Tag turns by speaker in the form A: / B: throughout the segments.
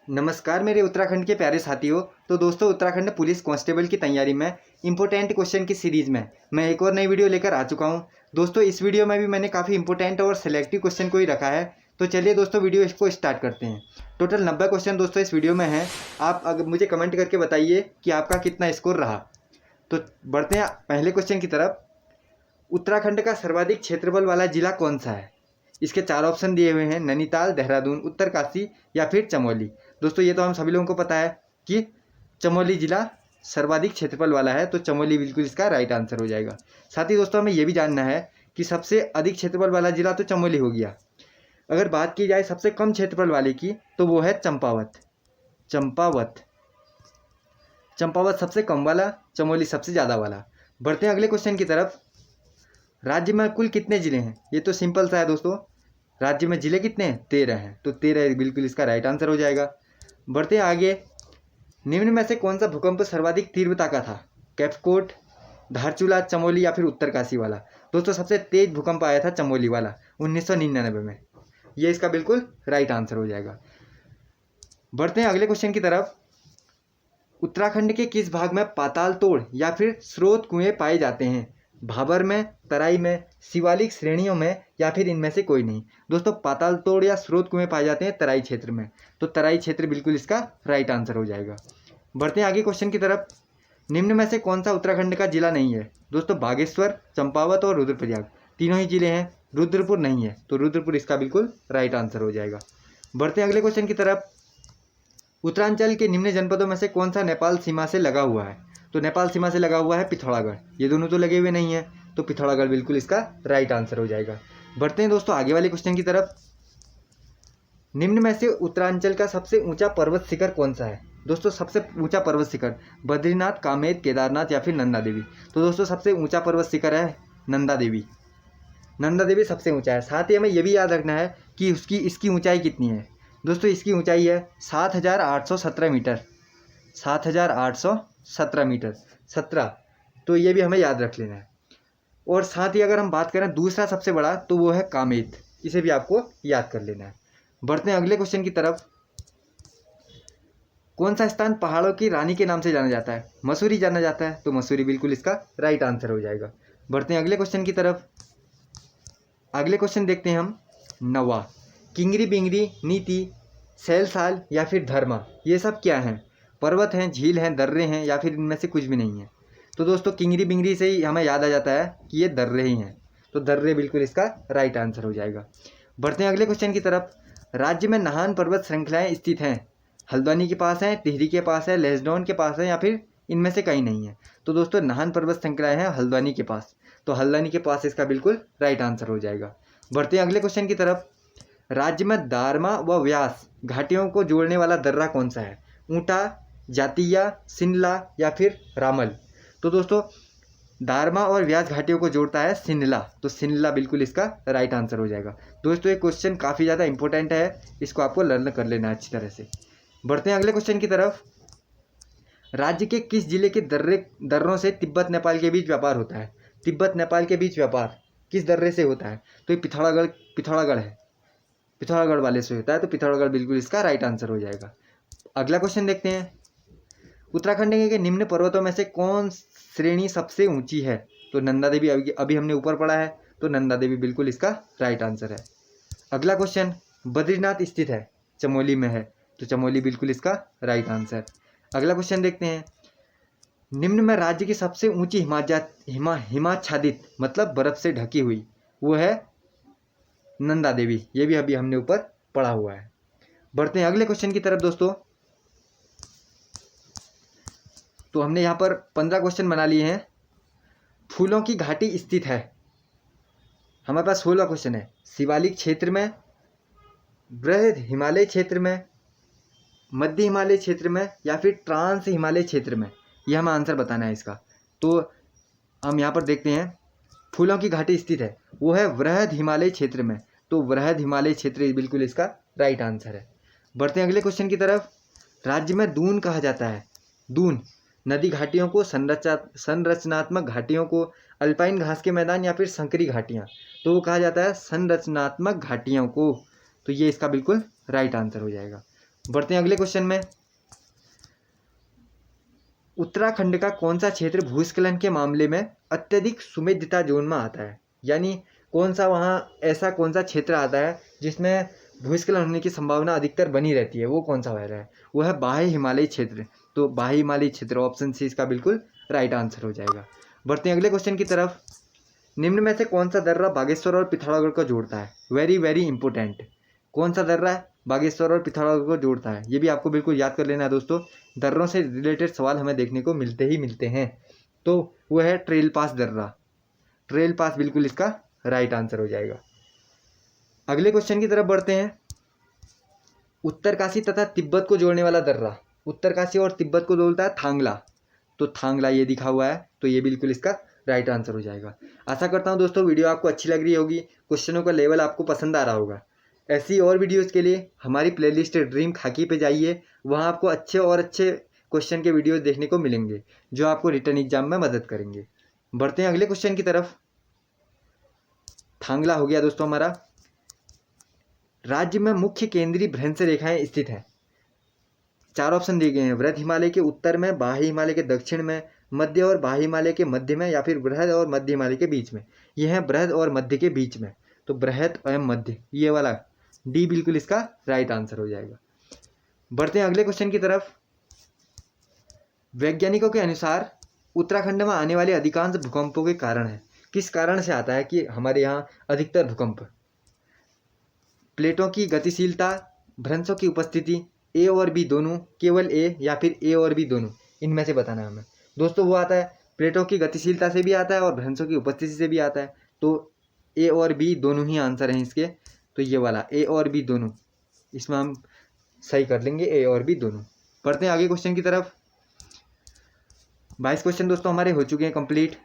A: नमस्कार मेरे उत्तराखंड के प्यारे साथियों। तो दोस्तों, उत्तराखंड पुलिस कांस्टेबल की तैयारी में इंपॉर्टेंट क्वेश्चन की सीरीज़ में मैं एक और नई वीडियो लेकर आ चुका हूं। दोस्तों, इस वीडियो में भी मैंने काफ़ी इंपॉर्टेंट और सिलेक्टिव क्वेश्चन को ही रखा है। तो चलिए दोस्तों, वीडियो इसको स्टार्ट करते हैं। टोटल 90 क्वेश्चन दोस्तों इस वीडियो में हैं। आप अगर मुझे कमेंट करके बताइए कि आपका कितना स्कोर रहा। तो बढ़ते हैं पहले क्वेश्चन की तरफ। उत्तराखंड का सर्वाधिक क्षेत्रफल वाला जिला कौन सा है? इसके 4 ऑप्शन दिए हुए हैं, नैनीताल, देहरादून, उत्तरकाशी या फिर चमोली। दोस्तों, ये तो हम सभी लोगों को पता है कि चमोली जिला सर्वाधिक क्षेत्रफल वाला है, तो चमोली बिल्कुल इसका राइट आंसर हो जाएगा। साथ ही दोस्तों, हमें यह भी जानना है कि सबसे अधिक क्षेत्रफल वाला जिला तो चमोली हो गया। अगर बात की जाए सबसे कम क्षेत्रफल वाले की, तो वो है चंपावत। चंपावत चंपावत सबसे कम वाला, चमोली सबसे ज़्यादा वाला। बढ़ते हैं अगले क्वेश्चन की तरफ। राज्य में कुल कितने जिले हैं? ये तो सिंपल सा है दोस्तों। राज्य में जिले कितने हैं? 13 हैं, तो 13 बिल्कुल इसका राइट आंसर हो जाएगा। बढ़ते हैं आगे। निम्न में से कौन सा भूकंप सर्वाधिक तीव्रता का था? कैपकोट, धारचूला, चमोली या फिर उत्तरकाशी वाला? दोस्तों, सबसे तेज भूकंप आया था चमोली वाला 1999 में। ये इसका बिल्कुल राइट आंसर हो जाएगा। बढ़ते हैं अगले क्वेश्चन की तरफ। उत्तराखंड के किस भाग में पाताल तोड़ या फिर स्रोत कुएं पाए जाते हैं? भाबर में, तराई में, शिवालिक श्रेणियों में या फिर इनमें से कोई नहीं? दोस्तों, पाताल तोड़ या स्रोत कुएं पाए जाते हैं तराई क्षेत्र में, तो तराई क्षेत्र बिल्कुल इसका राइट आंसर हो जाएगा। बढ़ते हैं आगे क्वेश्चन की तरफ। निम्न में से कौन सा उत्तराखंड का जिला नहीं है? दोस्तों, बागेश्वर, चंपावत और रुद्रप्रयाग तीनों ही जिले हैं। रुद्रपुर नहीं है, तो रुद्रपुर इसका बिल्कुल राइट आंसर हो जाएगा। बढ़ते हैं अगले क्वेश्चन की तरफ। उत्तरांचल के निम्न जनपदों में से कौन सा नेपाल सीमा से लगा हुआ है? तो नेपाल सीमा से लगा हुआ है पिथौरागढ़। ये दोनों तो लगे हुए नहीं हैं, तो पिथौरागढ़ बिल्कुल इसका राइट आंसर हो जाएगा। बढ़ते हैं दोस्तों आगे वाले क्वेश्चन की तरफ। निम्न में से उत्तरांचल का सबसे ऊंचा पर्वत शिखर कौन सा है? दोस्तों, सबसे ऊंचा पर्वत शिखर बद्रीनाथ, कामेत, केदारनाथ या फिर नंदा देवी? तो दोस्तों, सबसे ऊंचा पर्वत शिखर है नंदा देवी। नंदा देवी सबसे ऊंचा है। साथ ही हमें यह भी याद रखना है कि इसकी ऊंचाई कितनी है। दोस्तों, इसकी ऊंचाई है 7,817 मीटर। 7,817 मीटर 17, तो ये भी हमें याद रख लेना है। और साथ ही अगर हम बात करें दूसरा सबसे बड़ा, तो वो है कामेत। इसे भी आपको याद कर लेना है। बढ़ते हैं अगले क्वेश्चन की तरफ। कौन सा स्थान पहाड़ों की रानी के नाम से जाना जाता है? मसूरी जाना जाता है, तो मसूरी बिल्कुल इसका राइट आंसर हो जाएगा। बढ़ते हैं अगले क्वेश्चन की तरफ। अगले क्वेश्चन देखते हैं हम। नवा, किंगरी बिंगरी, नीति, सैलसाल या फिर धर्मा, ये सब क्या हैं? पर्वत हैं, झील हैं, दर्रे हैं या फिर इनमें से कुछ भी नहीं है? तो दोस्तों, किंगरी बिंगरी से ही हमें याद आ जाता है कि ये दर्रे ही हैं, तो दर्रे बिल्कुल इसका राइट आंसर हो जाएगा। बढ़ते हैं अगले क्वेश्चन की तरफ। राज्य में नाहन पर्वत श्रृंखलाएँ स्थित हैं? हल्द्वानी के पास है, टिहरी के पास है, लेसडॉन के पास है या फिर इनमें से कहीं नहीं है? तो दोस्तों, नाहन पर्वत श्रृंखलाएँ हैं हल्द्वानी के पास, तो हल्द्वानी के पास इसका बिल्कुल राइट आंसर हो जाएगा। बढ़ते हैं अगले क्वेश्चन की तरफ। राज्य में दारमा व व्यास घाटियों को जोड़ने वाला दर्रा कौन सा है? ऊंटा, जातिया, सिंदला या फिर रामल? तो दोस्तों, दारमा और व्यास घाटियों को जोड़ता है सिंदला, तो सिंदला बिल्कुल इसका राइट आंसर हो जाएगा। दोस्तों, ये क्वेश्चन काफ़ी ज़्यादा इंपॉर्टेंट है, इसको आपको लर्न कर लेना है अच्छी तरह से। बढ़ते हैं अगले क्वेश्चन की तरफ। राज्य के किस जिले के दर्रों से तिब्बत नेपाल के बीच व्यापार होता है? तिब्बत नेपाल के बीच व्यापार किस दर्रे से होता है? तो ये पिथौरागढ़ है, पिथौरागढ़ वाले से होता है, तो पिथौरागढ़ बिल्कुल इसका राइट आंसर हो जाएगा। अगला क्वेश्चन देखते हैं। उत्तराखंड के निम्न पर्वतों में से कौन श्रेणी सबसे ऊंची है? तो नंदा देवी अभी हमने ऊपर पढ़ा है, तो नंदा देवी बिल्कुल इसका राइट आंसर है। अगला क्वेश्चन। बद्रीनाथ स्थित है, चमोली में है, तो चमोली बिल्कुल इसका राइट आंसर। अगला क्वेश्चन देखते हैं। निम्न में राज्य की सबसे ऊंची हिमाच्छादित मतलब बर्फ से ढकी हुई, वो है नंदा देवी। ये भी अभी हमने ऊपर पढ़ा हुआ है। बढ़ते हैं अगले क्वेश्चन की तरफ दोस्तों। तो हमने यहाँ पर 15 क्वेश्चन बना लिए हैं। फूलों की घाटी स्थित है, हमारे पास 16 क्वेश्चन है। शिवालिक क्षेत्र में, बृहद हिमालय क्षेत्र में, मध्य हिमालय क्षेत्र में या फिर ट्रांस हिमालय क्षेत्र में? यह हमें आंसर बताना है इसका। तो हम यहाँ पर देखते हैं। फूलों की घाटी स्थित है, वो है वृहद हिमालय क्षेत्र में, तो वृहद हिमालय क्षेत्र बिल्कुल इसका राइट आंसर है। बढ़ते हैं अगले क्वेश्चन की तरफ। राज्य में दून कहा जाता है, दून नदी घाटियों को, संरचनात्मक घाटियों को, अल्पाइन घास के मैदान या फिर संकरी घाटियाँ? तो वो कहा जाता है संरचनात्मक घाटियों को, तो ये इसका बिल्कुल राइट आंसर हो जाएगा। बढ़ते हैं अगले क्वेश्चन में। उत्तराखंड का कौन सा क्षेत्र भूस्खलन के मामले में अत्यधिक सुमेध्यता जोन में आता है? यानी कौन सा वहाँ ऐसा कौन सा क्षेत्र आता है जिसमें भूस्खलन होने की संभावना अधिकतर बनी रहती है? वो कौन सा वाला है? वो है बाह्य हिमालयी क्षेत्र। तो बाह्य हिमालयी क्षेत्र ऑप्शन सी इसका बिल्कुल राइट आंसर हो जाएगा। बढ़ते हैं अगले क्वेश्चन की तरफ। निम्न में से कौन सा दर्रा बागेश्वर और पिथौरागढ़ को जोड़ता है? Very very important. कौन सा दर्रा है बागेश्वर और पिथौरागढ़ को जोड़ता है? ये भी आपको बिल्कुल याद कर लेना है दोस्तों। दर्रों से रिलेटेड सवाल हमें देखने को मिलते ही मिलते हैं। तो वो है ट्रेल पास दर्रा। ट्रेल पास बिल्कुल इसका राइट आंसर हो जाएगा। अगले क्वेश्चन की तरफ बढ़ते हैं। उत्तरकाशी तथा तिब्बत को जोड़ने वाला दर्रा, उत्तरकाशी और तिब्बत को जोड़ता है थांगला। तो थांगला ये दिखा हुआ है, तो ये बिल्कुल इसका राइट आंसर हो जाएगा। आशा करता हूँ दोस्तों वीडियो आपको अच्छी लग रही होगी, क्वेश्चनों का लेवल आपको पसंद आ रहा होगा। ऐसी और वीडियोस के लिए हमारी प्लेलिस्ट ड्रीम खाकी पे जाइए, वहाँ आपको अच्छे और अच्छे क्वेश्चन के वीडियोस देखने को मिलेंगे जो आपको रिटर्न एग्जाम में मदद करेंगे। बढ़ते हैं अगले क्वेश्चन की तरफ। थांगला हो गया दोस्तों हमारा। राज्य में मुख्य केंद्रीय भ्रंश रेखाएं स्थित हैं। 4 ऑप्शन दिए गए हैं। वृहद हिमालय के उत्तर में, बाह्य हिमालय के दक्षिण में, मध्य और बाह्य हिमालय के मध्य में, या फिर बृहद और मध्य हिमालय के बीच में। यह है बृहद और मध्य के बीच में, तो बृहद एवं मध्य, ये वाला डी बिल्कुल इसका राइट आंसर हो जाएगा। बढ़ते हैं अगले क्वेश्चन की तरफ। वैज्ञानिकों के अनुसार उत्तराखंड में आने वाले अधिकांश भूकंपों के कारण है, किस कारण से आता है कि हमारे यहाँ अधिकतर भूकंप? प्लेटों की गतिशीलता, भ्रंशों की उपस्थिति, ए और बी दोनों, केवल ए, या फिर ए और बी दोनों, इनमें से बताना है हमें। दोस्तों वो आता है प्लेटों की गतिशीलता से भी आता है और भ्रंशों की उपस्थिति से भी आता है, तो ए और बी दोनों ही आंसर हैं इसके। तो ये वाला ए और बी दोनों, इसमें हम सही कर लेंगे, ए और बी दोनों। पढ़ते हैं आगे क्वेश्चन की तरफ। 22 क्वेश्चन दोस्तों हमारे हो चुके हैं कंप्लीट।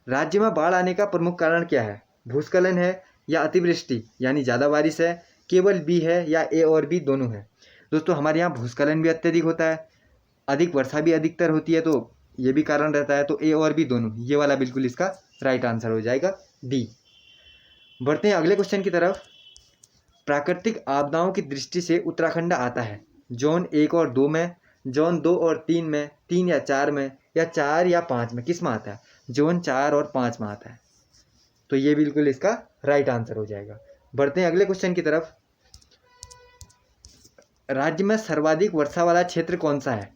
A: राज्य में बाढ़ आने का प्रमुख कारण क्या है? भूस्खलन है या अतिवृष्टि यानी ज़्यादा बारिश है, केवल बी है, या ए और बी दोनों है? दोस्तों हमारे यहाँ भूस्खलन भी अत्यधिक होता है, अधिक वर्षा भी अधिकतर होती है, तो ये भी कारण रहता है। तो ए और बी दोनों, ये वाला बिल्कुल इसका राइट आंसर हो जाएगा, डी। बढ़ते हैं अगले क्वेश्चन की तरफ। प्राकृतिक आपदाओं की दृष्टि से उत्तराखंड आता है जोन 1 और 2 में, जोन 2 और 3 में, 3 या 4 में, या 4 या 5 में? किस में आता है? जोन 4 और 5 में आता है, तो ये बिल्कुल इसका राइट आंसर हो जाएगा। बढ़ते हैं अगले क्वेश्चन की तरफ। राज्य में सर्वाधिक वर्षा वाला क्षेत्र कौन सा है?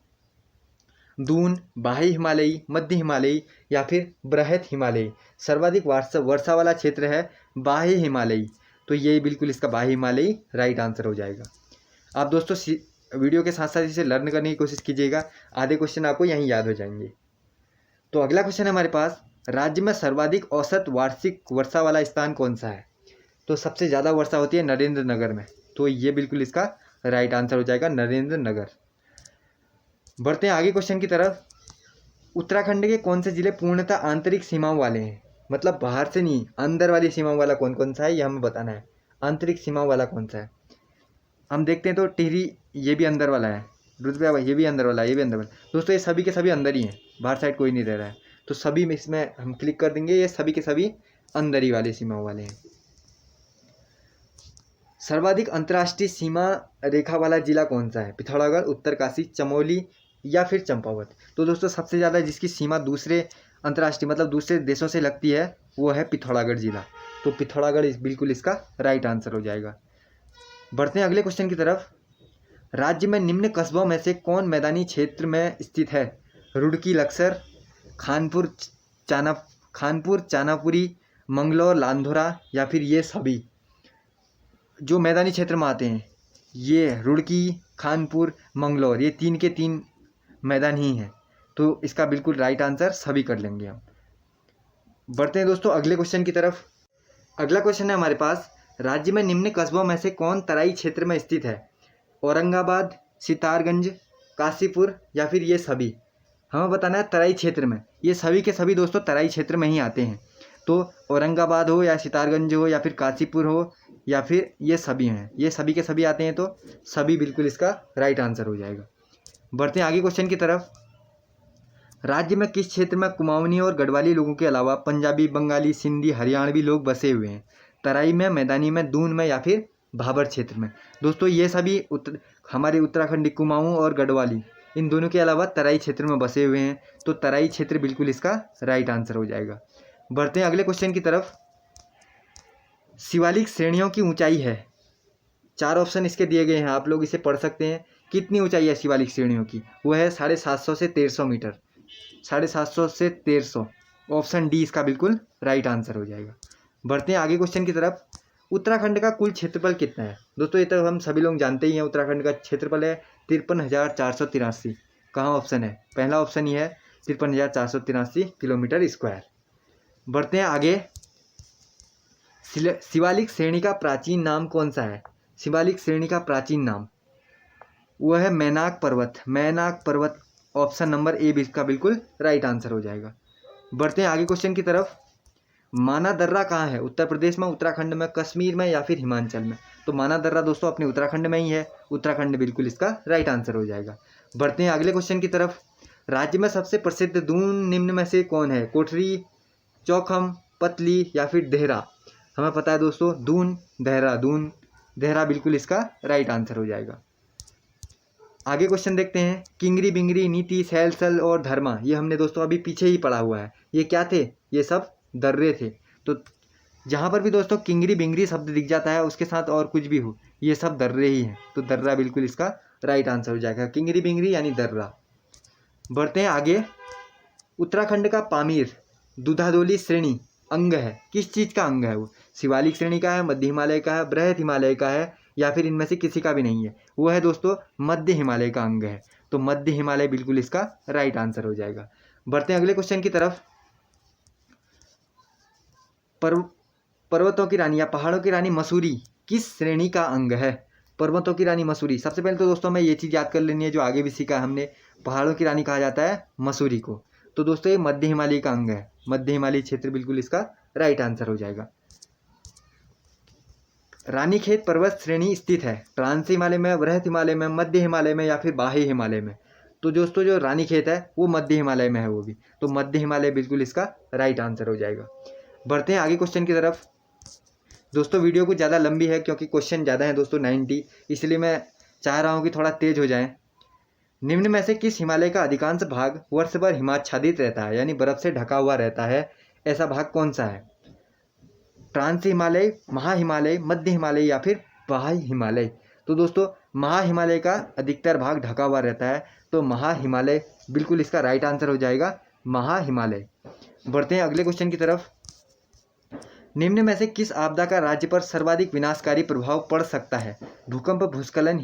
A: दून, बाह्य हिमालयी, मध्य हिमालयी, या फिर बृहद हिमालयी? सर्वाधिक वर्षा वाला क्षेत्र है बाह्य हिमालयी, तो ये बिल्कुल इसका बाह्य हिमालयी राइट आंसर हो जाएगा। आप दोस्तों वीडियो के साथ साथ इसे लर्न करने की कोशिश कीजिएगा, आधे क्वेश्चन आपको यहीं याद हो जाएंगे। तो अगला क्वेश्चन है हमारे पास, राज्य में सर्वाधिक औसत वार्षिक वर्षा वाला स्थान कौन सा है? तो सबसे ज़्यादा वर्षा होती है नरेंद्र नगर में, तो ये बिल्कुल इसका राइट आंसर हो जाएगा, नरेंद्र नगर। बढ़ते हैं आगे क्वेश्चन की तरफ। उत्तराखंड के कौन से जिले पूर्णतः आंतरिक सीमाओं वाले हैं? मतलब बाहर से नहीं, अंदर वाली सीमाओं वाला कौन कौन सा है, ये हमें बताना है। आंतरिक सीमाओं वाला कौन सा है? हम देखते हैं तो टिहरी ये भी अंदर वाला है, रुद्रप्रयाग ये भी अंदर वाला है, ये भी अंदर वाला। दोस्तों ये सभी के सभी अंदर ही हैं, बाहर साइड कोई नहीं रह रहा है, तो सभी में इसमें हम क्लिक कर देंगे, ये सभी के सभी अंदर ही वाले सीमाओं वाले हैं। सर्वाधिक अंतर्राष्ट्रीय सीमा रेखा वाला जिला कौन सा है? पिथौरागढ़, उत्तरकाशी, चमोली, या फिर चंपावत? तो दोस्तों सबसे ज़्यादा जिसकी सीमा दूसरे अंतर्राष्ट्रीय मतलब दूसरे देशों से लगती है वो है पिथौरागढ़ जिला, तो पिथौरागढ़ बिल्कुल इसका राइट आंसर हो जाएगा। बढ़ते हैं अगले क्वेश्चन की तरफ। राज्य में निम्न कस्बों में से कौन मैदानी क्षेत्र में स्थित है? रुड़की लक्सर, खानपुर चानापुरी, मंगलौर लांधोरा, या फिर ये सभी? जो मैदानी क्षेत्र में आते हैं ये रुड़की, खानपुर, मंगलौर, ये 3 के 3 मैदान ही हैं, तो इसका बिल्कुल राइट आंसर सभी कर लेंगे हम। बढ़ते हैं दोस्तों अगले क्वेश्चन की तरफ। अगला क्वेश्चन है हमारे पास, राज्य में निम्न कस्बों में से कौन तराई क्षेत्र में स्थित है? औरंगाबाद, सितारगंज, काशीपुर, या फिर ये सभी? हमें बताना है तराई क्षेत्र में, ये सभी के सभी दोस्तों तराई क्षेत्र में ही आते हैं, तो औरंगाबाद हो या सितारगंज हो या फिर काशीपुर हो या फिर ये सभी हैं, ये सभी के सभी आते हैं, तो सभी बिल्कुल इसका राइट आंसर हो जाएगा। बढ़ते हैं आगे क्वेश्चन की तरफ। राज्य में किस क्षेत्र में कुमाऊनी और गढ़वाली लोगों के अलावा पंजाबी, बंगाली, सिंधी, हरियाणवी लोग बसे हुए हैं? तराई में, मैदानी में, दून में, या फिर भाबर क्षेत्र में? दोस्तों ये सभी हमारे उत्तराखंड कुमाऊं और गढ़वाली, इन दोनों के अलावा तराई क्षेत्र में बसे हुए हैं, तो तराई क्षेत्र बिल्कुल इसका राइट आंसर हो जाएगा। बढ़ते हैं अगले क्वेश्चन की तरफ। शिवालिक श्रेणियों की ऊंचाई है, 4 ऑप्शन इसके दिए गए हैं, आप लोग इसे पढ़ सकते हैं। कितनी ऊंचाई है शिवालिक श्रेणियों की? वो है 750 से 1300 मीटर, 750 से 1300। ऑप्शन डी इसका बिल्कुल राइट आंसर हो जाएगा। बढ़ते हैं आगे क्वेश्चन की तरफ। उत्तराखंड का कुल क्षेत्रफल कितना है? दोस्तों ये तो हम सभी लोग जानते ही हैं, उत्तराखंड का क्षेत्रफल है 53,483। कहाँ ऑप्शन है? पहला ऑप्शन ये है, 53,483 किलोमीटर स्क्वायर। बढ़ते हैं आगे। शिवालिक श्रेणी का प्राचीन नाम कौन सा है? शिवालिक श्रेणी का प्राचीन नाम वो है मैनाक पर्वत, मैनाक पर्वत। ऑप्शन नंबर ए भी इसका बिल्कुल राइट आंसर हो जाएगा। बढ़ते हैं आगे क्वेश्चन की तरफ। माना दर्रा कहाँ है? उत्तर प्रदेश में, उत्तराखंड में, कश्मीर में या फिर हिमाचल में? तो माना दर्रा दोस्तों अपने उत्तराखंड में ही है, उत्तराखंड बिल्कुल इसका राइट आंसर हो जाएगा। बढ़ते हैं अगले क्वेश्चन की तरफ। राज्य में सबसे प्रसिद्ध दून निम्न में से कौन है? कोठरी, चौखम, पतली या फिर देहरा? हमें पता है दोस्तों दून, देहरादून, देहरा बिल्कुल इसका राइट आंसर हो जाएगा। आगे क्वेश्चन देखते हैं। किंगरी बिंगरी, नीति, सैलसल और धर्मा, ये हमने दोस्तों अभी पीछे ही पढ़ा हुआ है। ये क्या थे? ये सब दर्रे थे। तो जहाँ पर भी दोस्तों किंगरी बिंगरी शब्द दिख जाता है उसके साथ और कुछ भी हो, ये सब दर्रे ही हैं, तो दर्रा बिल्कुल इसका राइट आंसर हो जाएगा। किंगरी बिंगरी यानी दर्रा। बढ़ते हैं आगे। उत्तराखंड का पामीर दूधाधोली श्रेणी अंग है, किस चीज़ का अंग है? वो शिवालिक श्रेणी का है, मध्य हिमालय का है, बृहद हिमालय का है, या फिर इनमें से किसी का भी नहीं है? वो है दोस्तों मध्य हिमालय का अंग है, तो मध्य हिमालय बिल्कुल इसका राइट आंसर हो जाएगा। बढ़ते हैं अगले क्वेश्चन की तरफ। पर्वतों की रानी या पहाड़ों की रानी मसूरी किस श्रेणी का अंग है? पर्वतों की रानी मसूरी, सबसे पहले तो दोस्तों हमें ये चीज़ याद कर लेनी है जो आगे भी सीखा है हमने, पहाड़ों की रानी कहा जाता है मसूरी को। तो दोस्तों ये मध्य हिमालय का अंग है, मध्य हिमालय क्षेत्र बिल्कुल इसका राइट आंसर हो जाएगा। रानीखेत पर्वत श्रेणी स्थित है ट्रांस हिमालय में, वृहद हिमालय में, मध्य हिमालय में या फिर बाह्य हिमालय में? तो दोस्तों जो रानीखेत है वो मध्य हिमालय में है वो भी, तो मध्य हिमालय बिल्कुल इसका राइट आंसर हो जाएगा। बढ़ते हैं आगे क्वेश्चन की तरफ। दोस्तों वीडियो कुछ ज़्यादा लंबी है क्योंकि क्वेश्चन ज़्यादा है दोस्तों 90, इसलिए मैं चाह रहा हूँ कि थोड़ा तेज हो जाए। निम्न में से किस हिमालय का अधिकांश भाग वर्ष भर हिमाच्छादित रहता है, यानी बर्फ से ढका हुआ रहता है? ऐसा भाग कौन सा है? ट्रांस हिमालय, महा हिमालय, मध्य हिमालय या फिर बाह्य हिमालय? तो दोस्तों महा हिमालय का अधिकतर भाग ढका हुआ रहता है, तो महा हिमालय बिल्कुल इसका राइट आंसर हो जाएगा, महा हिमालय। बढ़ते हैं अगले क्वेश्चन की तरफ। निम्न में से किस आपदा का राज्य पर सर्वाधिक विनाशकारी प्रभाव पड़ सकता है? भूकंप, भूस्खलन,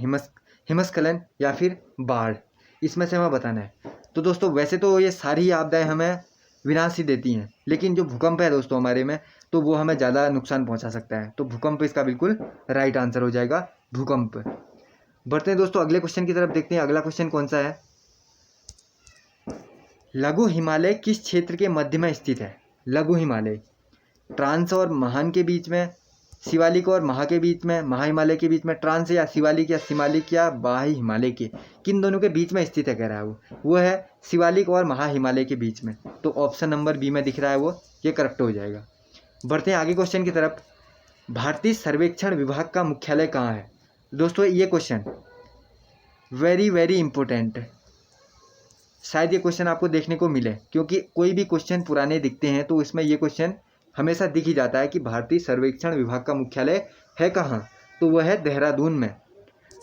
A: हिमस्खलन या फिर बाढ़? इसमें से हमें बताना है। तो दोस्तों वैसे तो ये सारी आपदाएं हमें विनाश ही देती हैं, लेकिन जो भूकंप है दोस्तों हमारे में, तो वो हमें ज़्यादा नुकसान पहुंचा सकता है, तो भूकंप इसका बिल्कुल राइट आंसर हो जाएगा, भूकंप। बढ़ते हैं दोस्तों अगले क्वेश्चन की तरफ, देखते हैं अगला क्वेश्चन कौन सा है। लघु हिमालय किस क्षेत्र के मध्य में स्थित है? लघु हिमालय ट्रांस और महान के बीच में, शिवालिक और महा के बीच में, महा हिमालय के बीच में, ट्रांस या शिवालिक या शिमालिक या बाह्य हिमालय के, किन दोनों के बीच में स्थित है कह रहा है वो है शिवालिक और महा हिमालय के बीच में, तो ऑप्शन नंबर बी में दिख रहा है वो, ये करेक्ट हो जाएगा। बढ़ते हैं आगे क्वेश्चन की तरफ। भारतीय सर्वेक्षण विभाग का मुख्यालय कहाँ है? दोस्तों ये क्वेश्चन वेरी वेरी इंपॉर्टेंट है, शायद ये क्वेश्चन आपको देखने को मिले, क्योंकि कोई भी क्वेश्चन पुराने दिखते हैं तो इसमें ये क्वेश्चन हमेशा दिख ही जाता है कि भारतीय सर्वेक्षण विभाग का मुख्यालय है कहाँ, तो वह है देहरादून में,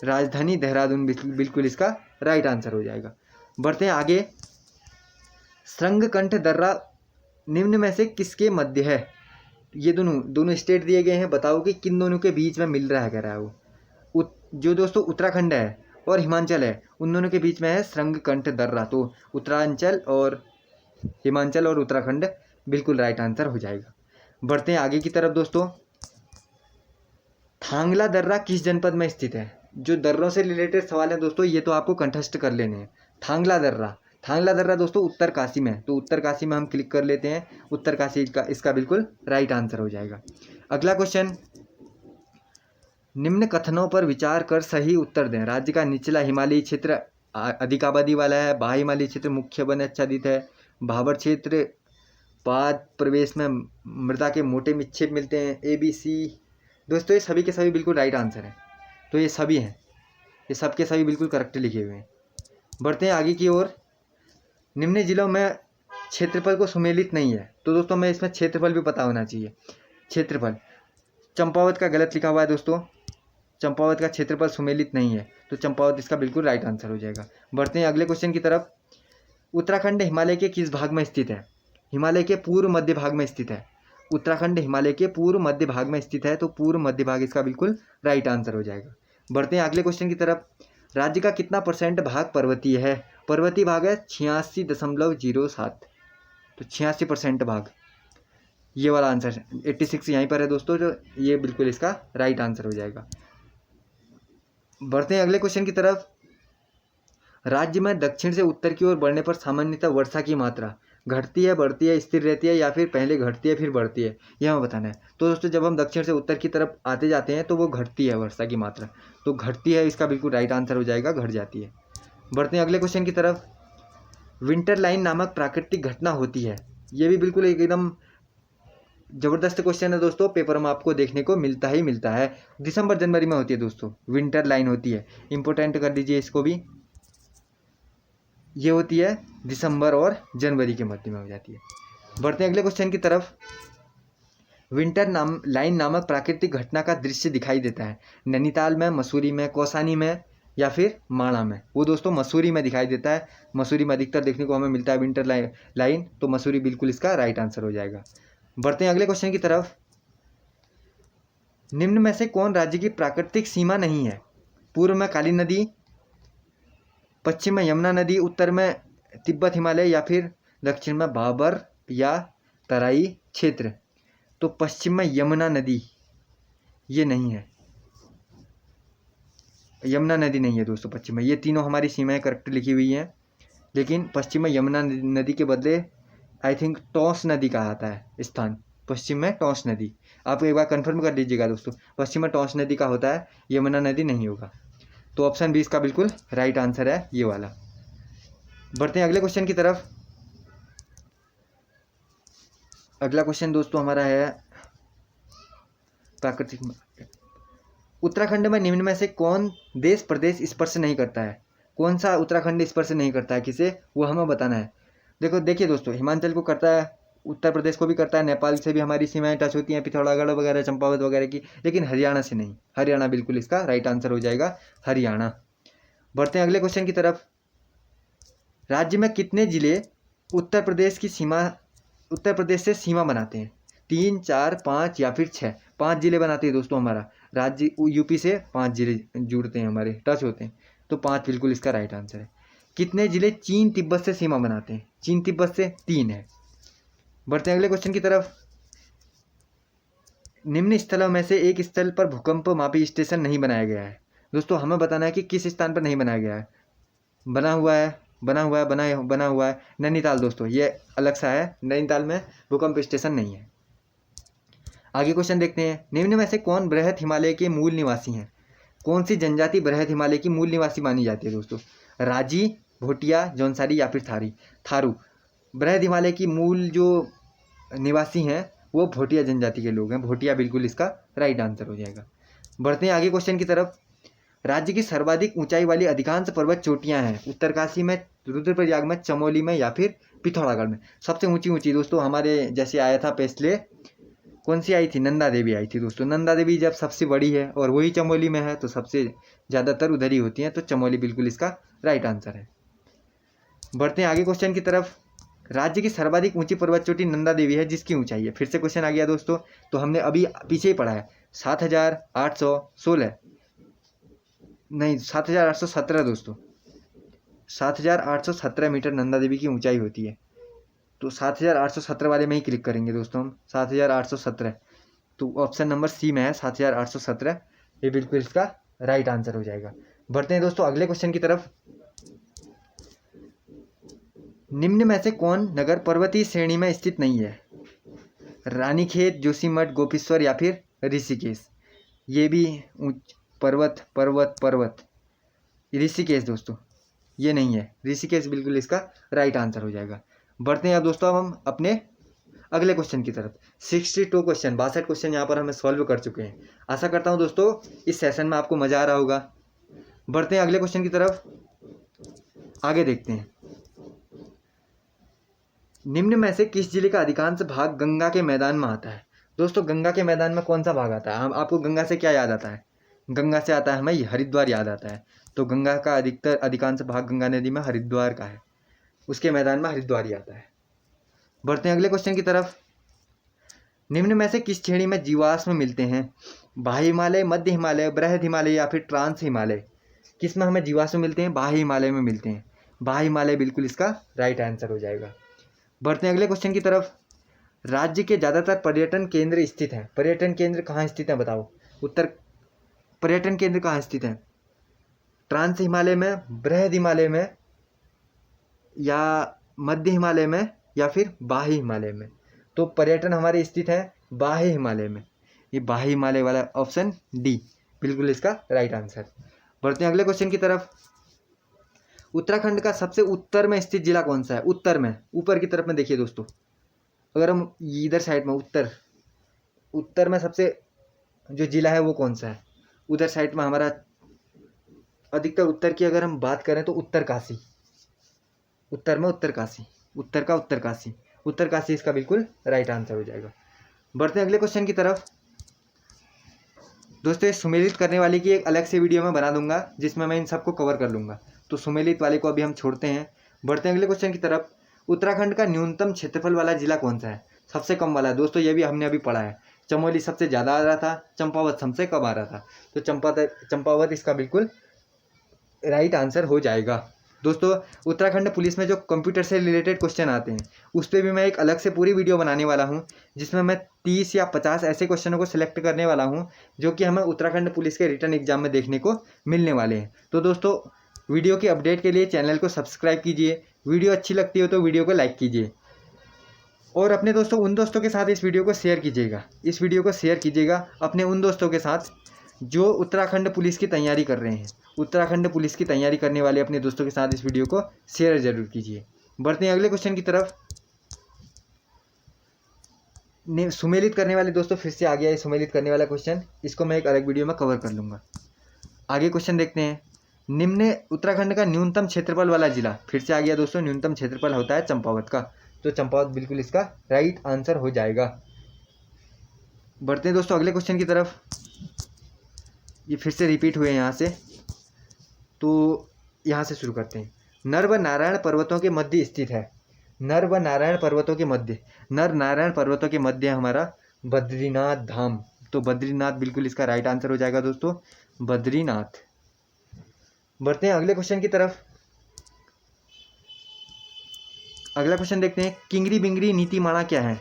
A: राजधानी देहरादून बिल्कुल इसका राइट आंसर हो जाएगा। बढ़ते हैं आगे। श्रृंगकंठ दर्रा निम्न में से किसके मध्य है? ये दोनों स्टेट दिए गए हैं, बताओ कि किन दोनों के बीच में मिल रहा है कह रहा है वो। जो दोस्तों उत्तराखंड है और हिमाचल है, उन दोनों के बीच में है श्रृंगकंठ दर्रा, तो उत्तरांचल और हिमाचल और उत्तराखंड बिल्कुल राइट आंसर हो जाएगा। बढ़ते हैं आगे की तरफ दोस्तों। थांगला दर्रा किस जनपद में स्थित है? जो दर्रों से रिलेटेड सवाल है दोस्तों ये तो आपको कंठस्थ कर लेने हैं। थांगला दर्रा दोस्तों उत्तरकाशी में, तो उत्तरकाशी में हम क्लिक कर लेते हैं, उत्तरकाशी का इसका बिल्कुल राइट आंसर हो जाएगा। अगला क्वेश्चन, निम्न कथनों पर विचार कर सही उत्तर दें। राज्य का निचला हिमालयी क्षेत्र अधिक आबादी वाला है, बाह्य हिमालयी क्षेत्र मुख्य वन आच्छादित है, भाबर क्षेत्र पाद प्रवेश में मृदा के मोटे निक्षेप मिलते हैं, ABC। दोस्तों ये सभी के सभी बिल्कुल राइट आंसर हैं, तो ये सभी हैं। ये सब के सभी बिल्कुल करेक्ट लिखे हुए हैं। बढ़ते हैं आगे की ओर। निम्न जिलों में क्षेत्रफल को सुमेलित नहीं है, तो दोस्तों हमें इसमें क्षेत्रफल भी पता होना चाहिए। क्षेत्रफल चंपावत का गलत लिखा हुआ है दोस्तों, चंपावत का क्षेत्रफल सुमेलित नहीं है, तो चंपावत इसका बिल्कुल राइट आंसर हो जाएगा। बढ़ते हैं अगले क्वेश्चन की तरफ। उत्तराखंड हिमालय के किस भाग में स्थित है? हिमालय के पूर्व मध्य भाग में स्थित है। उत्तराखंड हिमालय के पूर्व मध्य भाग में स्थित है, तो पूर्व मध्य भाग इसका बिल्कुल राइट आंसर हो जाएगा। बढ़ते हैं अगले क्वेश्चन की तरफ। राज्य का कितना % भाग पर्वतीय है? पर्वतीय भाग है 86.07, तो 86% भाग, ये वाला आंसर 86 यहीं पर है दोस्तों, जो ये बिल्कुल इसका राइट आंसर हो जाएगा। बढ़ते हैं अगले क्वेश्चन की तरफ। राज्य में दक्षिण से उत्तर की ओर बढ़ने पर सामान्यतः वर्षा की मात्रा घटती है, बढ़ती है, स्थिर रहती है, या फिर पहले घटती है फिर बढ़ती है, यह हमें बताना है। तो दोस्तों जब हम दक्षिण से उत्तर की तरफ आते जाते हैं तो वो घटती है वर्षा की मात्रा, तो घटती है इसका बिल्कुल राइट आंसर हो जाएगा, घट जाती है। बढ़ते हैं अगले क्वेश्चन की तरफ। विंटर लाइन नामक प्राकृतिक घटना होती है, ये भी बिल्कुल एकदम जबरदस्त क्वेश्चन है दोस्तों, पेपर में आपको देखने को मिलता ही मिलता है। दिसंबर जनवरी में होती है दोस्तों, विंटर लाइन होती है, इंपॉर्टेंट कर दीजिए इसको भी। ये होती है दिसंबर और जनवरी के मध्य में हो जाती है। बढ़ते हैं अगले क्वेश्चन की तरफ। विंटर लाइन नामक प्राकृतिक घटना का दृश्य दिखाई देता है नैनीताल में, मसूरी में, कौसानी में, या फिर माणा में? वो दोस्तों मसूरी में दिखाई देता है, मसूरी में अधिकतर देखने को हमें मिलता है विंटर लाइन, तो मसूरी बिल्कुल इसका राइट आंसर हो जाएगा। बढ़ते हैं अगले क्वेश्चन की तरफ। निम्न में से कौन राज्य की प्राकृतिक सीमा नहीं है? पूर्व में काली नदी, पश्चिम में यमुना नदी, उत्तर में तिब्बत हिमालय, या फिर दक्षिण में बाबर या तराई क्षेत्र? तो पश्चिम में यमुना नदी, ये नहीं है, यमुना नदी नहीं है दोस्तों पश्चिम में। ये तीनों हमारी सीमाएं करेक्ट लिखी हुई हैं, लेकिन पश्चिम में यमुना नदी के बदले आई थिंक टॉस नदी का आता है स्थान, पश्चिम में टॉस नदी। आप एक बार कंफर्म कर लीजिएगा दोस्तों, पश्चिम में टॉस नदी का होता है, यमुना नदी नहीं होगा। तो ऑप्शन बी इसका बिल्कुल राइट आंसर है, ये वाला। बढ़ते हैं अगले क्वेश्चन की तरफ। अगला क्वेश्चन दोस्तों हमारा है प्राकृतिक। उत्तराखंड में निम्न में से कौन देश प्रदेश स्पर्श नहीं करता है? कौन सा उत्तराखंड स्पर्श नहीं करता है किसे, वो हमें बताना है। देखिए दोस्तों, हिमाचल को करता है, उत्तर प्रदेश को भी करता है, नेपाल से भी हमारी सीमाएं टच होती हैं, पिथौरागढ़ वगैरह, चंपावत वगैरह की, लेकिन हरियाणा से नहीं। हरियाणा बिल्कुल इसका राइट आंसर हो जाएगा, हरियाणा। बढ़ते हैं अगले क्वेश्चन की तरफ। राज्य में कितने जिले उत्तर प्रदेश से सीमा बनाते हैं? 3, 4, 5 या फिर 6? 5 जिले बनाते हैं दोस्तों हमारा राज्य, यूपी से 5 जिले जुड़ते हैं, हमारे टच होते हैं, तो 5 बिल्कुल इसका राइट आंसर है। कितने जिले चीन तिब्बत से सीमा बनाते हैं? चीन तिब्बत से 3 है। बढ़ते हैं अगले क्वेश्चन की तरफ। निम्न स्थलों में से एक स्थल पर भूकंप मापी स्टेशन नहीं बनाया गया है। दोस्तों हमें बताना है कि किस स्थान पर नहीं बनाया गया है। बना हुआ है नैनीताल दोस्तों, ये अलग सा है, नैनीताल में भूकंप स्टेशन नहीं है। आगे क्वेश्चन देखते हैं। निम्न में से कौन बृहत हिमालय के मूल निवासी हैं? कौन सी जनजाति बृहत हिमालय की मूल निवासी मानी जाती है दोस्तों? राजी, भोटिया, जौनसारी या फिर थारू? बृहत हिमालय की मूल जो निवासी हैं वो भोटिया जनजाति के लोग हैं, भोटिया बिल्कुल इसका राइट आंसर हो जाएगा। बढ़ते हैं आगे क्वेश्चन की तरफ। राज्य की सर्वाधिक ऊंचाई वाली अधिकांश पर्वत चोटियां हैं उत्तरकाशी में, रुद्रप्रयाग में, चमोली में, या फिर पिथौरागढ़ में? सबसे ऊंची दोस्तों हमारे जैसे आया था पिछले, कौन सी आई थी? नंदा देवी आई थी दोस्तों। नंदा देवी जब सबसे बड़ी है और वही चमोली में है, तो सबसे ज़्यादातर उधर ही होती हैं, तो चमोली बिल्कुल इसका राइट आंसर है। बढ़ते हैं आगे क्वेश्चन की तरफ। राज्य की सर्वाधिक ऊंची पर्वत चोटी नंदा देवी है, जिसकी ऊंचाई है, फिर से क्वेश्चन आ गया दोस्तों, तो हमने अभी पीछे ही पढ़ा है, 7,817 नहीं 7,817 दोस्तों, 7,817 मीटर नंदा देवी की ऊंचाई होती है। तो 7,817 वाले में ही क्लिक करेंगे दोस्तों हम, 7,817, तो ऑप्शन नंबर सी में है 7,817, ये बिल्कुल इसका राइट आंसर हो जाएगा। बढ़ते हैं दोस्तों अगले क्वेश्चन की तरफ। निम्न में से कौन नगर पर्वतीय श्रेणी में स्थित नहीं है? रानीखेत, जोशीमठ, गोपेश्वर या फिर ऋषिकेश? ये भी पर्वत ऋषिकेश दोस्तों, ये नहीं है, ऋषिकेश बिल्कुल इसका राइट आंसर हो जाएगा। बढ़ते हैं अब दोस्तों अब हम अपने अगले क्वेश्चन की तरफ। 62 क्वेश्चन, 62 क्वेश्चन यहाँ पर हमें सॉल्व कर चुके हैं। आशा करता हूँ दोस्तों इस सेशन में आपको मज़ा आ रहा होगा। बढ़ते हैं अगले क्वेश्चन की तरफ, आगे देखते हैं। निम्न में से किस जिले का अधिकांश भाग गंगा के मैदान में आता है? दोस्तों गंगा के मैदान में कौन सा भाग आता है? हम आपको गंगा से क्या याद आता है? गंगा से आता है हमें हरिद्वार याद आता है। तो गंगा का अधिकांश भाग गंगा नदी में हरिद्वार का है, उसके मैदान में हरिद्वार ही आता है। बढ़ते हैं अगले क्वेश्चन की तरफ। निम्न में से किस श्रेणी में जीवाश्म मिलते हैं? बाह्य हिमालय, मध्य हिमालय, बृहद हिमालय या फिर ट्रांस हिमालय? किस में हमें जीवाश्म मिलते हैं? बाह्य हिमालय में मिलते हैं। बाह्य हिमालय बिल्कुल इसका राइट आंसर हो जाएगा। बढ़ते हैं अगले क्वेश्चन की तरफ। राज्य के ज़्यादातर पर्यटन केंद्र स्थित हैं। पर्यटन केंद्र कहाँ स्थित हैं बताओ? उत्तर पर्यटन केंद्र कहाँ स्थित हैं? ट्रांस हिमालय में, बृहद हिमालय में, या मध्य हिमालय में, या फिर बाह्य हिमालय में? तो पर्यटन हमारे स्थित है बाह्य हिमालय में। ये बाह्य हिमालय वाला ऑप्शन डी बिल्कुल इसका राइट आंसर। बढ़ते हैं अगले क्वेश्चन की तरफ। उत्तराखंड का सबसे उत्तर में स्थित जिला कौन सा है? उत्तर में, ऊपर की तरफ में देखिए दोस्तों, अगर हम इधर साइड में उत्तर में सबसे जो जिला है वो कौन सा है? उधर साइड में हमारा अधिकतर उत्तर की अगर हम बात करें तो उत्तरकाशी, उत्तर में उत्तरकाशी, उत्तर का उत्तरकाशी, उत्तरकाशी इसका बिल्कुल राइट आंसर हो जाएगा। बढ़ते हैं अगले क्वेश्चन की तरफ। दोस्तों ये सुमेलित करने वाले की एक अलग से वीडियो मैं बना दूंगा जिसमें मैं इन सबको कवर कर लूँगा, तो सुमेलित वाले को अभी हम छोड़ते हैं। बढ़ते हैं अगले क्वेश्चन की तरफ। उत्तराखंड का न्यूनतम क्षेत्रफल वाला जिला कौन सा है? सबसे कम वाला दोस्तों ये भी हमने अभी पढ़ा है। चमोली सबसे ज़्यादा आ रहा था, चंपावत सबसे कम आ रहा था, तो चंपावत इसका बिल्कुल राइट आंसर हो जाएगा। दोस्तों उत्तराखंड पुलिस में जो कंप्यूटर से रिलेटेड क्वेश्चन आते हैं उस पर भी मैं एक अलग से पूरी वीडियो बनाने वाला हूं, जिसमें मैं 30 या 50 ऐसे क्वेश्चनों को सिलेक्ट करने वाला हूं जो कि हमें उत्तराखंड पुलिस के रिटन एग्जाम में देखने को मिलने वाले हैं। तो दोस्तों वीडियो की अपडेट के लिए चैनल को सब्सक्राइब कीजिए, वीडियो अच्छी लगती हो तो वीडियो को लाइक कीजिए, और अपने उन दोस्तों के साथ इस वीडियो को शेयर कीजिएगा। इस वीडियो को शेयर कीजिएगा अपने उन दोस्तों के साथ जो उत्तराखंड पुलिस की तैयारी कर रहे हैं। उत्तराखंड पुलिस की तैयारी करने वाले अपने दोस्तों के साथ इस वीडियो को शेयर जरूर कीजिए। बढ़ते हैं अगले क्वेश्चन की तरफ। सुमेलित करने वाले दोस्तों फिर से आ गया है सुमेलित करने वाला क्वेश्चन, इसको मैं एक अलग वीडियो में कवर कर लूँगा। आगे क्वेश्चन देखते हैं। निम्न उत्तराखंड का न्यूनतम क्षेत्रफल वाला जिला, फिर से आ गया दोस्तों, न्यूनतम क्षेत्रफल होता है चंपावत का, तो चंपावत बिल्कुल इसका राइट आंसर हो जाएगा। बढ़ते हैं दोस्तों अगले क्वेश्चन की तरफ। ये फिर से रिपीट हुए यहाँ से, तो यहाँ से शुरू करते हैं। नर व नारायण पर्वतों के मध्य स्थित है। नर व नारायण पर्वतों के मध्य, नर नारायण पर्वतों के मध्य हमारा बद्रीनाथ धाम, तो बद्रीनाथ बिल्कुल इसका राइट आंसर हो जाएगा दोस्तों, बद्रीनाथ। बढ़ते हैं अगले क्वेश्चन की तरफ। अगला क्वेश्चन देखते हैं। किंगरी बिंगरी नीतिमाणा क्या है?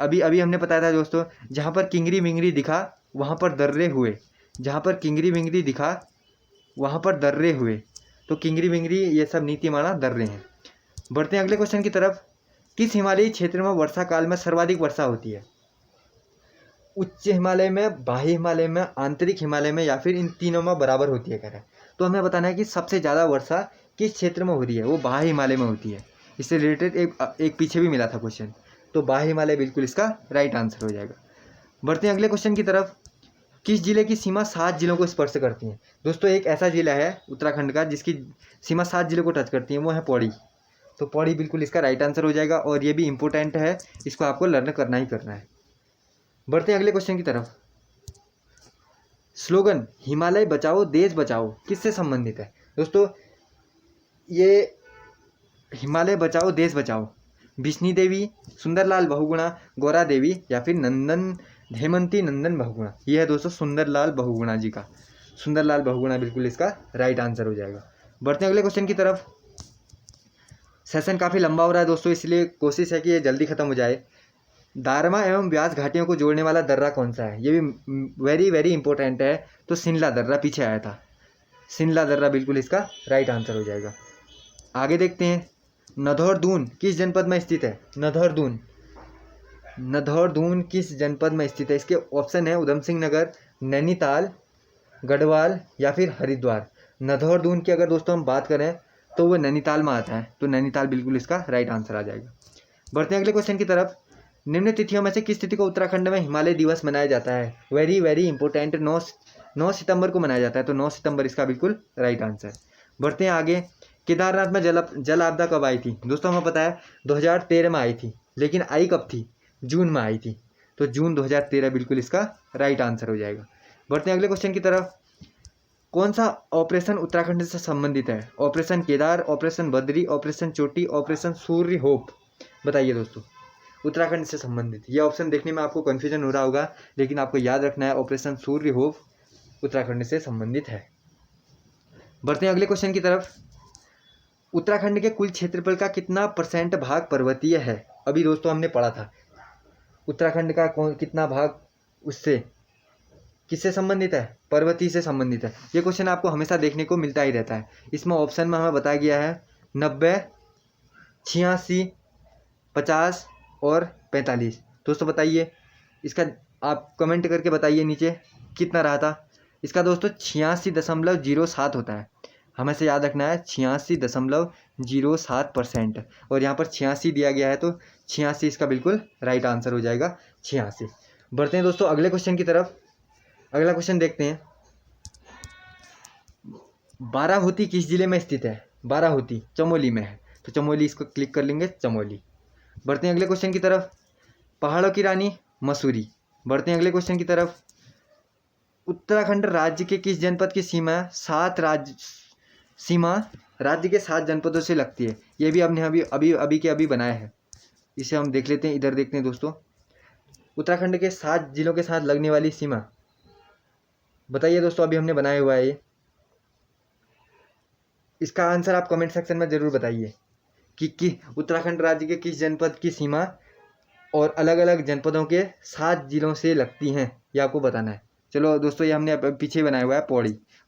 A: अभी अभी हमने बताया था दोस्तों, जहाँ पर किंगरी बिंगरी दिखा वहाँ पर दर्रे हुए, जहाँ पर किंगरी बिंगरी दिखा वहाँ पर दर्रे हुए, तो किंगरी बिंगरी ये सब नीतिमाणा दर्रे हैं। बढ़ते हैं अगले क्वेश्चन की तरफ। किस हिमालयी क्षेत्र में वर्षा काल में सर्वाधिक वर्षा होती है? उच्च हिमालय में, बाह्य हिमालय में, आंतरिक हिमालय में, या फिर इन तीनों में बराबर होती है कह रहा है। तो हमें बताना है कि सबसे ज़्यादा वर्षा किस क्षेत्र में हो रही है, वो बाह्य हिमालय में होती है। इससे रिलेटेड एक पीछे भी मिला था क्वेश्चन, तो बाह्य हिमालय बिल्कुल इसका राइट आंसर हो जाएगा। बढ़ते हैं अगले क्वेश्चन की तरफ। किस जिले की सीमा 7 जिलों को स्पर्श करती है? दोस्तों एक ऐसा जिला है उत्तराखंड का जिसकी सीमा 7 जिलों को टच करती है, वो है पौड़ी, तो पौड़ी बिल्कुल इसका राइट आंसर हो जाएगा, और ये भी इंपॉर्टेंट है, इसको आपको लर्न करना ही करना है। बढ़ते हैं अगले क्वेश्चन की तरफ। स्लोगन हिमालय बचाओ देश बचाओ किससे संबंधित है? दोस्तों ये हिमालय बचाओ देश बचाओ बिश्नी देवी, सुंदरलाल बहुगुणा, गौरा देवी, या फिर हेमंती नंदन बहुगुणा, ये है दोस्तों सुंदरलाल बहुगुणा जी का, सुंदरलाल बहुगुणा बिल्कुल इसका राइट आंसर हो जाएगा। बढ़ते हैं अगले क्वेश्चन की तरफ। सेशन काफ़ी लंबा हो रहा है दोस्तों, इसलिए कोशिश है कि ये जल्दी खत्म हो जाए। दारमा एवं ब्यास घाटियों को जोड़ने वाला दर्रा कौन सा है? ये भी वेरी वेरी इंपॉर्टेंट है, तो शिमला दर्रा पीछे आया था, शिमला दर्रा बिल्कुल इसका राइट आंसर हो जाएगा। आगे देखते हैं। नधौरदून किस जनपद में स्थित है? नधौरदून किस जनपद में स्थित है? इसके ऑप्शन है उधम सिंह नगर, नैनीताल, गढ़वाल, या फिर हरिद्वार। नधौरदून की अगर दोस्तों हम बात करें तो वो नैनीताल में आता है, तो नैनीताल बिल्कुल इसका राइट आंसर आ जाएगा। बढ़ते हैं अगले क्वेश्चन की तरफ। निम्न तिथियों में से किस तिथि को उत्तराखंड में हिमालय दिवस मनाया जाता है? वेरी वेरी इंपॉर्टेंट, 9 सितंबर को मनाया जाता है, तो 9 सितंबर इसका बिल्कुल राइट आंसर। बढ़ते हैं आगे। केदारनाथ में जल आपदा कब आई थी? दोस्तों हमें पता है 2013 में आई थी, लेकिन आई कब थी? जून में आई थी, तो जून 2013 बिल्कुल इसका राइट आंसर हो जाएगा। बढ़ते हैं अगले क्वेश्चन की तरफ। कौन सा ऑपरेशन उत्तराखंड से संबंधित है? Operation Kedar, operation Badri, operation चोटी, ऑपरेशन सूर्य होप। बताइए दोस्तों, उत्तराखंड से संबंधित। ये ऑप्शन देखने में आपको कन्फ्यूजन हो रहा होगा, लेकिन आपको याद रखना है ऑपरेशन सूर्य होप उत्तराखंड से संबंधित है। बढ़ते हैं अगले क्वेश्चन की तरफ। उत्तराखंड के कुल क्षेत्रफल का कितना % भाग पर्वतीय है? अभी दोस्तों हमने पढ़ा था उत्तराखंड का कितना भाग उससे किससे संबंधित है? पर्वतीय से संबंधित है। ये क्वेश्चन आपको हमेशा देखने को मिलता ही रहता है। इसमें ऑप्शन में हमें बताया गया है 90, 86, 50 और 45। दोस्तों बताइए इसका, आप कमेंट करके बताइए नीचे कितना रहा था इसका। दोस्तों 86.07 होता है, हमें से याद रखना है 86.07%। और यहाँ पर 86 दिया गया है, तो 86 इसका बिल्कुल राइट आंसर हो जाएगा, 86। बढ़ते हैं दोस्तों अगले क्वेश्चन की तरफ। अगला क्वेश्चन देखते हैं। बाराहोती किस जिले में स्थित है? बाराहोती चमोली में है, तो चमोली इसको क्लिक कर लेंगे, चमोली। बढ़ते हैं अगले क्वेश्चन की तरफ। पहाड़ों की रानी मसूरी। बढ़ते हैं अगले क्वेश्चन की तरफ। उत्तराखंड राज्य के किस जनपद की सीमा राज्य के 7 जनपदों से लगती है? ये भी हमने अभी बनाया है, इसे हम देख लेते हैं। इधर देखते हैं दोस्तों, उत्तराखंड के 7 जिलों के साथ लगने वाली सीमा बताइए दोस्तों, अभी हमने बनाया हुआ है ये। इसका आंसर आप कमेंट सेक्शन में जरूर बताइए कि उत्तराखंड राज्य के किस जनपद की सीमा और अलग अलग जनपदों के 7 जिलों से लगती हैं, ये आपको बताना है। चलो दोस्तों, ये हमने पीछे बनाया हुआ है,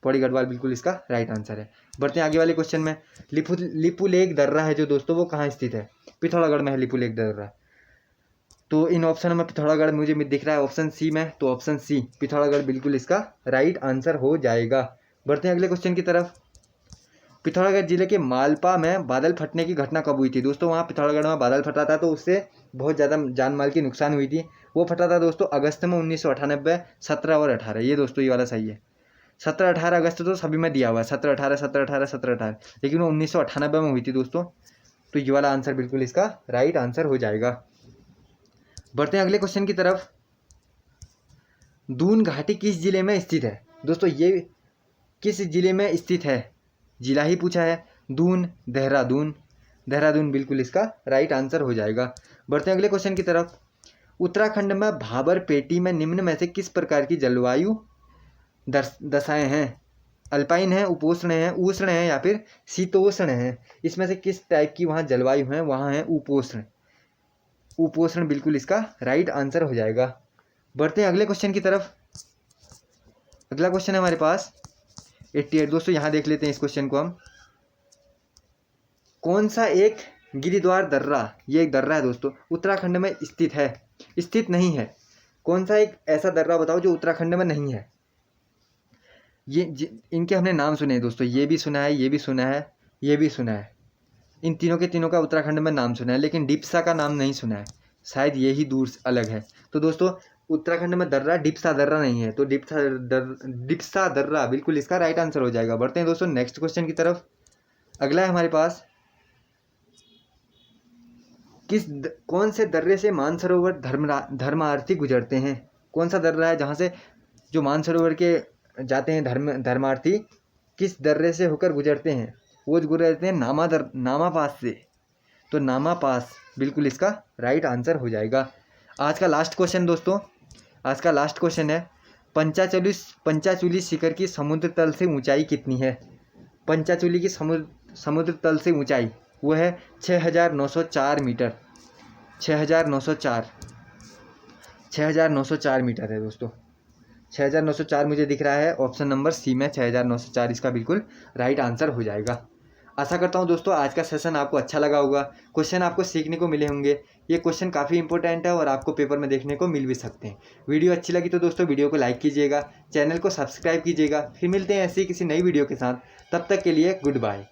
A: पौड़ी गढ़वाल बिल्कुल इसका राइट आंसर है। बढ़ते हैं आगे वाले क्वेश्चन में। लिपुलेख दर्रा है जो दोस्तों, वो कहाँ स्थित है? पिथौरागढ़ में है लिपुलेख दर्रा। तो इन ऑप्शन में पिथौरागढ़ मुझे दिख रहा है ऑप्शन सी में, तो ऑप्शन सी पिथौरागढ़ बिल्कुल इसका राइट आंसर हो जाएगा। बढ़ते हैं अगले क्वेश्चन की तरफ। पिथौरागढ़ जिले के मालपा में बादल फटने की घटना कब हुई थी? दोस्तों वहाँ पिथौरागढ़ में बादल फटा था, तो उससे बहुत ज़्यादा जान माल की नुकसान हुई थी। वो फटा था दोस्तों अगस्त में 1998, 17 और 18। ये दोस्तों ये वाला सही है। 17-18 अगस्त तो सभी में दिया हुआ है, 17-18, 17-18, 17-18, लेकिन वो 1998 में हुई थी दोस्तों, तो ये वाला आंसर बिल्कुल इसका राइट आंसर हो जाएगा। बढ़ते हैं अगले क्वेश्चन की तरफ। दून घाटी किस जिले में स्थित है? दोस्तों ये किस जिले में स्थित है, जिला ही पूछा है। दून, देहरादून बिल्कुल इसका राइट आंसर हो जाएगा। बढ़ते हैं अगले क्वेश्चन की तरफ। उत्तराखंड में भाबर पेटी में निम्न में से किस प्रकार की जलवायु दशाएं हैं? अल्पाइन है, उपोष्ण है, उष्ण है या फिर शीतोष्ण है? इसमें से किस टाइप की वहाँ जलवायु है? वहाँ है उपोष्ण बिल्कुल इसका राइट आंसर हो जाएगा। बढ़ते हैं अगले क्वेश्चन की तरफ। अगला क्वेश्चन है हमारे पास 88। दोस्तों यहाँ देख लेते हैं इस क्वेश्चन को हम। कौन सा एक गिरिद्वार दर्रा, ये एक दर्रा है दोस्तों, उत्तराखंड में स्थित नहीं है? कौन सा एक ऐसा दर्रा बताओ जो उत्तराखंड में नहीं है? इनके हमने नाम सुने हैं दोस्तों, ये भी सुना है, ये भी सुना है, ये भी सुना है। इन तीनों के तीनों का उत्तराखंड में नाम सुना है, लेकिन डिप्सा का नाम नहीं सुना है, शायद ये ही दूर अलग है। तो दोस्तों उत्तराखंड में दर्रा डिप्सा दर्रा नहीं है, तो डिप्सा दर्रा बिल्कुल इसका राइट आंसर हो जाएगा। बढ़ते हैं दोस्तों नेक्स्ट क्वेश्चन की तरफ। अगला है हमारे पास, कौन से दर्रे से मानसरोवर धर्मार्थी गुजरते हैं? कौन सा दर्रा है जहाँ से जो मानसरोवर के जाते हैं धर्मार्थी, किस दर्रे से होकर गुजरते हैं? वो गुजरते हैं नामा पास से, तो नामा पास बिल्कुल इसका राइट आंसर हो जाएगा। आज का लास्ट क्वेश्चन दोस्तों, आज का लास्ट क्वेश्चन है पंचाचूली शिखर की समुद्र तल से ऊंचाई कितनी है? पंचाचूली की समुद्र तल से ऊंचाई वो है 6,904 मीटर। 6,904 मीटर है दोस्तों। 6,904 मुझे दिख रहा है, ऑप्शन नंबर सी में 6,904 इसका बिल्कुल राइट आंसर हो जाएगा। आशा करता हूं दोस्तों आज का सेशन आपको अच्छा लगा होगा, क्वेश्चन आपको सीखने को मिले होंगे। ये क्वेश्चन काफ़ी इंपॉर्टेंट है और आपको पेपर में देखने को मिल भी सकते हैं। वीडियो अच्छी लगी तो दोस्तों वीडियो को लाइक कीजिएगा, चैनल को सब्सक्राइब कीजिएगा। फिर मिलते हैं ऐसी किसी नई वीडियो के साथ, तब तक के लिए गुड बाय।